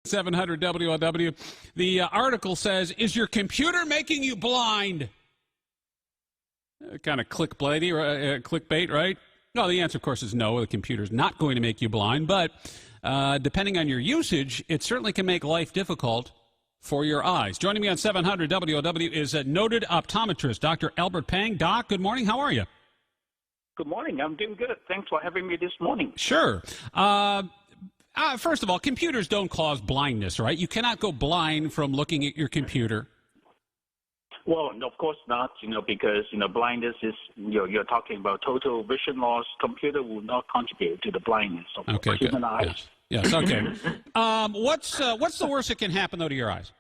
700 WLW. The article says, "Is your computer making you blind?" Kind of clickbait, right? No, the answer, of course, is no. The computer's not going to make you blind, but depending on your usage, it certainly can make life difficult for your eyes. Joining me on 700 WLW is a noted optometrist, Dr. Albert Pang. Doc, good morning. How are you? Good morning. I'm doing good. Thanks for having me this morning. Sure. First of all, computers don't cause blindness, right? You cannot go blind from looking at your computer. Well, of course not, because, blindness is, you're talking about total vision loss. Computer will not contribute to the blindness of human eyes. Yes, okay. What's the worst that can happen, though, to your eyes?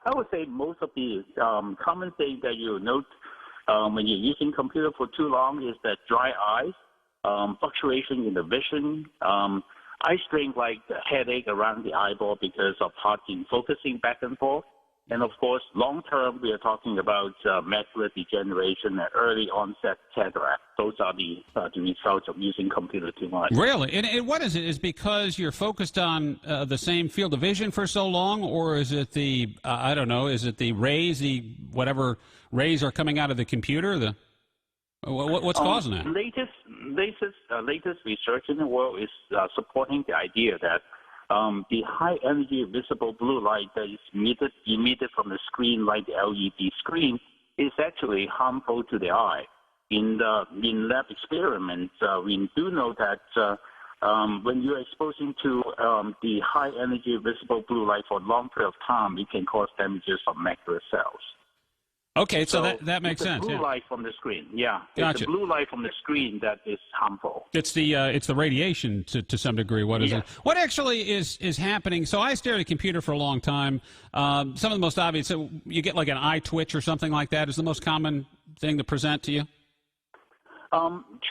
I would say most of the common things that you note when you're using computer for too long is that dry eyes, fluctuation in the vision, eye strain like the headache around the eyeball because of hard in focusing back and forth. And, of course, long-term, we are talking about macular degeneration and early onset cataract. Those are the results of using computer too much. Really? And what is it? Is it because you're focused on the same field of vision for so long, or is it the, is it the rays, whatever rays are coming out of the computer? What's causing that? Latest research in the world is supporting the idea that the high-energy visible blue light that is emitted from the screen, like the LED screen, is actually harmful to the eye. In lab experiments, we do know that when you're exposing to the high-energy visible blue light for a long period of time, it can cause damages of macular cells. Okay, so that makes sense. Blue light from the screen, yeah. Gotcha. It's the blue light from the screen that is harmful. It's the radiation to some degree. What is it? What actually is happening? So I stared at a computer for a long time. Some of the most obvious, so you get like an eye twitch or something like that is the most common thing to present to you?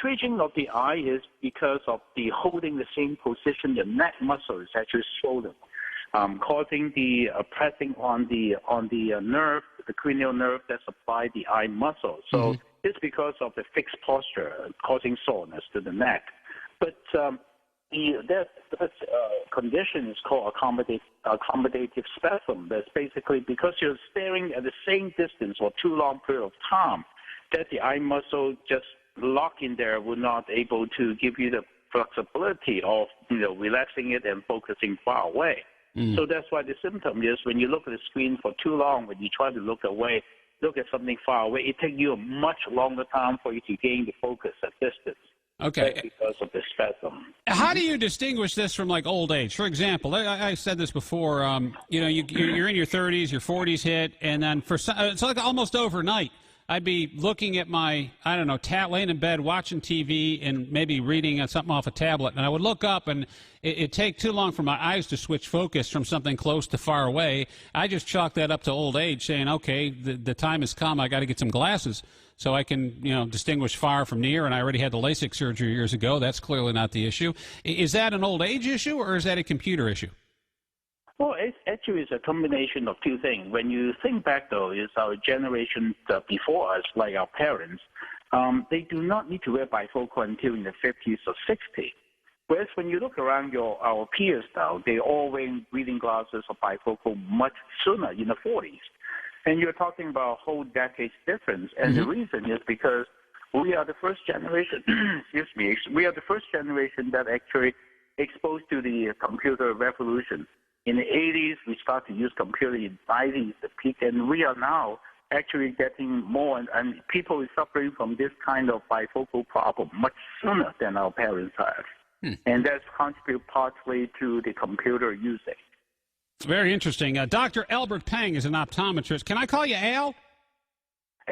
Twitching of the eye is because of the holding the same position. The neck muscle is actually swollen, causing the pressing on the nerve, the cranial nerve that supplies the eye muscle. So it's because of the fixed posture causing soreness to the neck. But that condition is called accommodative spasm. That's basically because you're staring at the same distance for too long period of time, that the eye muscle just lock in there, will not able to give you the flexibility of relaxing it and focusing far away. So that's why the symptom is when you look at the screen for too long, when you try to look away, look at something far away, it takes you a much longer time for you to gain the focus at distance. Okay. That's because of the spasm. How do you distinguish this from like old age? For example, I said this before. You're in your 30s, your 40s hit, and then it's like almost overnight. I'd be looking at my, laying in bed watching TV and maybe reading something off a tablet, and I would look up, and it'd take too long for my eyes to switch focus from something close to far away. I just chalk that up to old age, saying, okay, the time has come. I got to get some glasses so I can, distinguish far from near, and I already had the LASIK surgery years ago. That's clearly not the issue. Is that an old age issue, or is that a computer issue? Well, it's actually a combination of two things. When you think back, though, is our generation before us, like our parents, they do not need to wear bifocal until in the 50s or 60s. Whereas when you look around our peers now, they all wearing reading glasses or bifocal much sooner, in the 40s. And you're talking about a whole decade's difference. And the reason is because we are the first generation, we are the first generation that actually exposed to the computer revolution. In the 80s, we started to use computer. In the 90s, the peak, and we are now actually getting more, and people are suffering from this kind of bifocal problem much sooner than our parents have. And that's contributed partly to the computer usage. Very interesting. Dr. Albert Pang is an optometrist. Can I call you Al?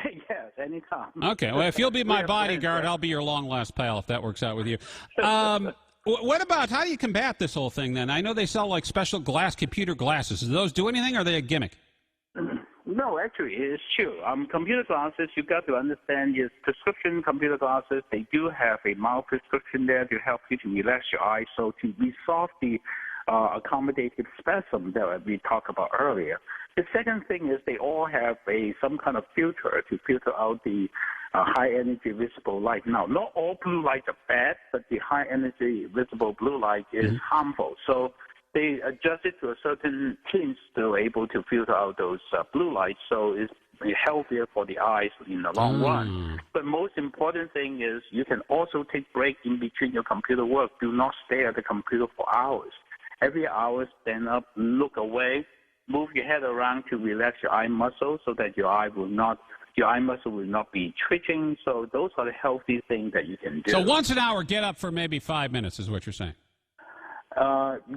Yes, anytime. Okay, well, if you'll be my bodyguard, I'll be your long-lost pal if that works out with you. What about, how do you combat this whole thing then? I know they sell like special computer glasses. Do those do anything, or are they a gimmick? No, actually, it's true. Computer glasses, you've got to understand, is prescription computer glasses, they do have a mild prescription there to help you to relax your eyes, so to resolve the accommodative spasm that we talked about earlier. The second thing is they all have some kind of filter to filter out the high-energy visible light. Now, not all blue lights are bad, but the high-energy visible blue light is harmful. So they adjust it to a certain tints to able to filter out those blue lights, so it's healthier for the eyes in the long run. But most important thing is you can also take break in between your computer work. Do not stay at the computer for hours. Every hour, stand up, look away, move your head around to relax your eye muscle so that your eye muscle will not be twitching. So those are the healthy things that you can do. So once an hour, get up for maybe 5 minutes is what you're saying.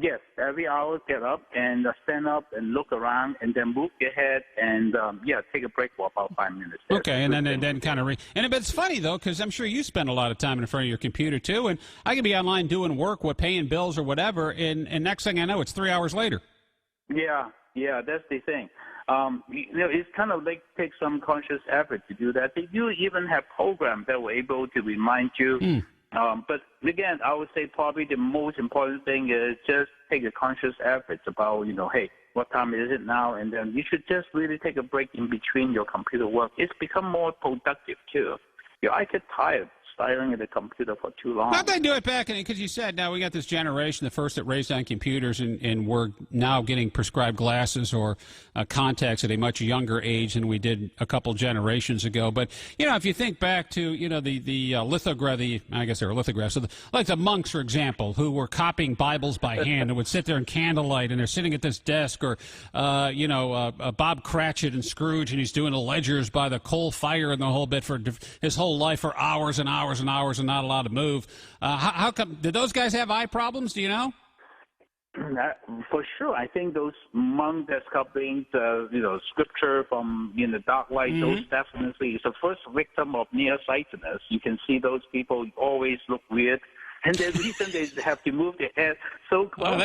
Yes, every hour get up and stand up and look around and then move your head and, take a break for about 5 minutes. Okay, and then kind of but it's funny, though, because I'm sure you spend a lot of time in front of your computer, too, and I can be online doing work, paying bills or whatever, and next thing I know, it's 3 hours later. Yeah, that's the thing. It's kind of like take some conscious effort to do that. They do even have programs that were able to remind you. But again, I would say probably the most important thing is just take a conscious effort about, hey, what time is it now? And then you should just really take a break in between your computer work. It's become more productive, too. Your eye gets tired staring at the computer for too long. How'd they do it back in, because you said now we got this generation, the first that raised on computers, and we're now getting prescribed glasses or contacts at a much younger age than we did a couple generations ago. But, if you think back to, the lithograph, I guess they were lithographs, so like the monks, for example, who were copying Bibles by hand and would sit there in candlelight and they're sitting at this desk, or, Bob Cratchit and Scrooge, and he's doing the ledgers by the coal fire and the whole bit for his whole life for hours and hours and hours and not allowed to move. How come? Did those guys have eye problems? Do you know? For sure. I think those monks that's copying scripture from the dark light, those definitely is the first victim of nearsightedness. You can see those people always look weird. And the reason they have to move their head so close.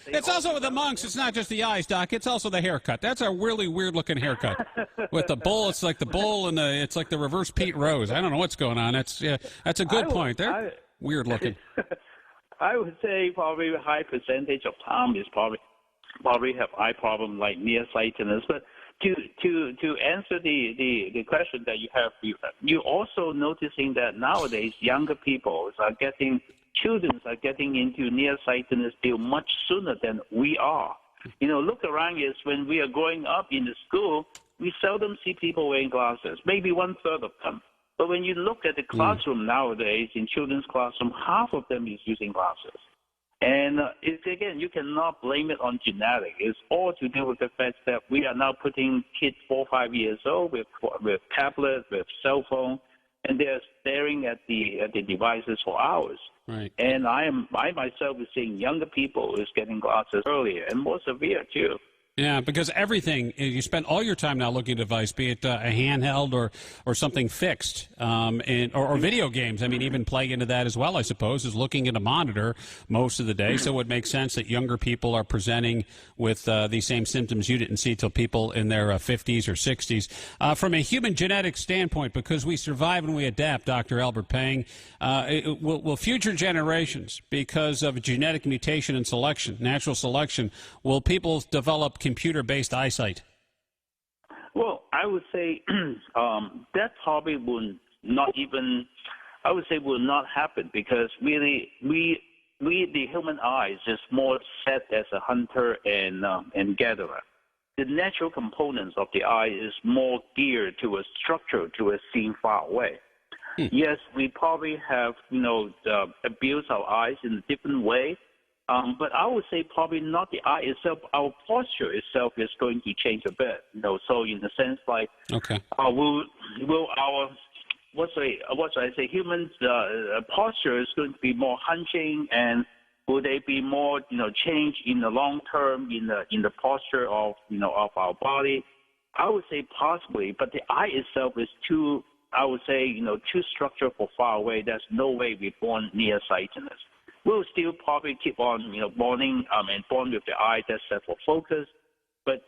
It's also with the monks. It's not just the eyes, Doc. It's also the haircut. That's a really weird-looking haircut. With the bull, it's like the bull, and it's like the reverse Pete Rose. I don't know what's going on. That's a good point. They're weird-looking. I would say probably a high percentage of time is probably have eye problem like nearsightedness. But to answer the question that you have, you're also noticing that nowadays younger people children are getting into nearsightedness still much sooner than we are. Look around us when we are growing up in the school, we seldom see people wearing glasses, maybe 1/3 of them. But when you look at the classroom nowadays, in children's classroom, half of them is using glasses. And again, you cannot blame it on genetics. It's all to do with the fact that we are now putting kids 4 or 5 years old with tablets, with cell phone, and they're staring at the devices for hours. Right. And I myself is seeing younger people is getting glasses earlier and more severe too. Yeah, because everything, you spend all your time now looking at a device, be it a handheld or something fixed, or video games. I mean, even playing into that as well, I suppose, is looking at a monitor most of the day. So it would make sense that younger people are presenting with these same symptoms you didn't see till people in their 50s or 60s. From a human genetic standpoint, because we survive and we adapt, Dr. Albert Pang, will future generations, because of genetic mutation and selection, natural selection, will people develop computer-based eyesight? Well, I would say that probably will not even, I would say will not happen, because really we the human eye is more set as a hunter and gatherer. The natural components of the eye is more geared to a structure, to a scene far away. Yes, we probably have, abused our eyes in a different way. But I would say probably not the eye itself. Our posture itself is going to change a bit. So in the sense like, will our what should I say? Humans' posture is going to be more hunching, and will they be more change in the long term in the posture of of our body? I would say possibly, but the eye itself is too. I would say too structured for far away. There's no way we're born nearsightedness. We'll still probably keep on, born with the eye that's set for focus. But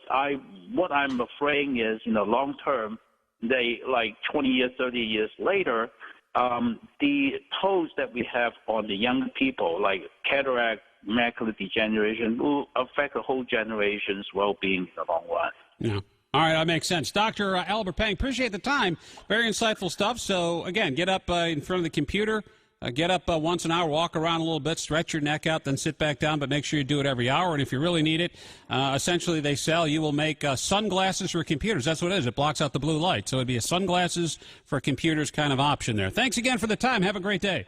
what I'm afraid is, long term, they like 20 years, 30 years later, the toes that we have on the young people, like cataract, macular degeneration, will affect the whole generation's well-being in the long run. Yeah. All right, that makes sense. Dr. Albert Pang, appreciate the time. Very insightful stuff. So, again, get up in front of the computer, Get up once an hour, walk around a little bit, stretch your neck out, then sit back down, but make sure you do it every hour. And if you really need it, essentially they sell, you will make sunglasses for computers. That's what it is. It blocks out the blue light. So it'd be a sunglasses for computers kind of option there. Thanks again for the time. Have a great day.